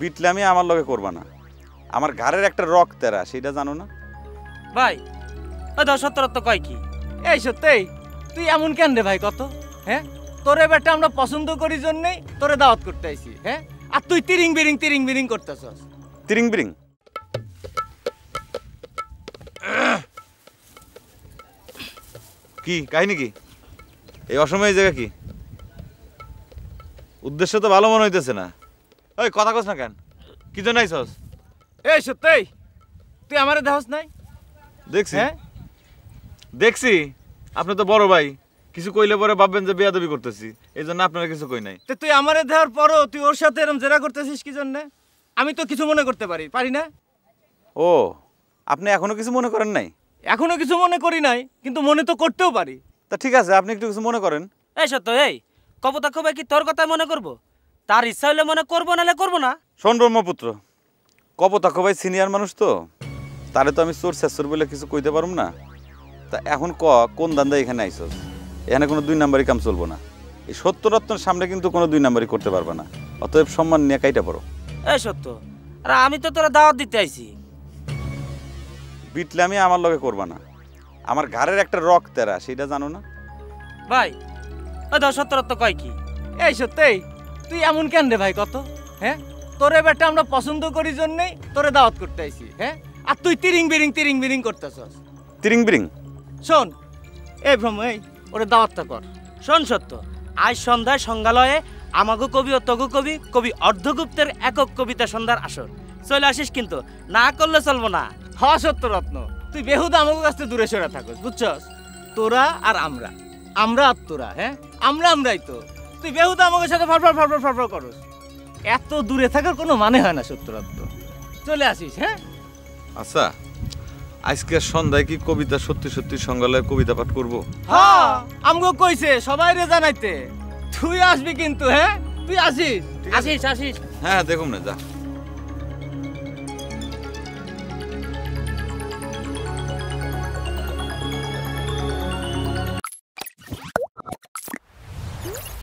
বিটলামি আমার লগে করবা না। আমার ঘাড়ের একটা রক তেরা, সেটা জানো না? ভাই ওই ধর সত্যরত্ব কয় কি? এই সত্যি তুই এমন কেন রে ভাই কত? হ্যাঁ তোরে বেটা আমরা পছন্দ করি জন্যই তোরে দাওয়াত করতে আইছি। হ্যাঁ আর তুই তিরিং বিরিং করতেছস। তিরিং বিরিং? কি কাহিনী কি? এই অসময়ে এই জায়গা কি? উদ্দেশ্য তো ভালো মনে হইতেছে না। ওই কথা কস না কেন? কি জন্য আইছস? এই সত্যি তুই আমারে দেহস নাই? দেখছি হ্যাঁ দেখছি, আপনি তো বড় ভাই, কিছু কইলে পরে ভাববেন যে বেয়াদবি করতেছি, এই জন্য আপনারা কিছু কই নাই। তুই আমারে দেওয়ার পরও তুই ওর সাথে এরকম জেরা করতেছিস কি জন্য? আমি তো কিছু মনে করতে পারি না? ও, আপনি এখনো কিছু মনে করেন নাই? এখনো কিছু মনে করি নাই, কিন্তু মনে তো করতেও পারি। তা ঠিক আছে, আপনি একটু কিছু মনে করেন। এই সত্য, এই কপোতাক্ষ ভাই কি তোর কথা মনে করবো? তার ইচ্ছা হইলে মনে করবো, নাহলে করবো না। শোন ব্রহ্মপুত্র, কপোতাক্ষ ভাই সিনিয়র মানুষ তো, তারে তো আমি চোর শেষর বলে কিছু কইতে পারুম না। তা এখন কোন দান্দা এখানে আইসস? এখানে কোনো 2 নাম্বারই কাম চলবো না। এই সত্যরত্নের সামনে কিন্তু কোনো 2 নাম্বারই করতে পারবে না। অতএব সম্মান নিয়ে কাইটা পড়ো। এই সত্য, আর আমি তো তোরা দাওয়াত দিতে আইছি। বিটলামি আমার লগে করবা না। আমার ঘাড়ের একটা রক তেরা, সেটা জানো না? ভাই ওই ধর সত্যরত্ব কয় কি? এই সত্যি তুই এমন কেন রে ভাই কত? হ্যাঁ তোরে বেটা আমরা পছন্দ করি জন্যই তোরে দাওয়াত করতে আইছি। হ্যাঁ আর তুই তিরিং বিরিং করতেছস। তিরিং বিরিং? শোন এই ভ্রম, এই ওরে দাওয়াতটা কর। শোন সত্য, আজ সন্ধ্যায় সংগ্রহালয়ে আমাগো কবি ও তগু কবি কবি অর্ধগুপ্তের একক কবিতা সন্ধ্যার আসর। চলে আসিস কিন্তু, না করলে চলবো না। হ সত্যরত্ন, তুই বেহুদা আমাকে কাছ থেকে দূরে সরে থাকস, বুঝছস? তোরা আর আমরা আর তোরা। হ্যাঁ আমরাই তো। তুই বেহুদা আমাকে সাথে ফারফার করস। এত দূরে থাকার কোনো মানে হয় না সত্যরত্ন। চলে আসিস। হ্যাঁ আচ্ছা, আজকে সন্ধ্যায় কি কবিতা সত্যি সত্যি সংগ্রহালয়ে কবিতা পাঠ করবো? হ্যাঁ আমগো কইছে সবাই রে জানাইতে। তুই আসবি কিন্তু। হ্যাঁ তুই আসিস। আসিস। হ্যাঁ দেখুন না, যা।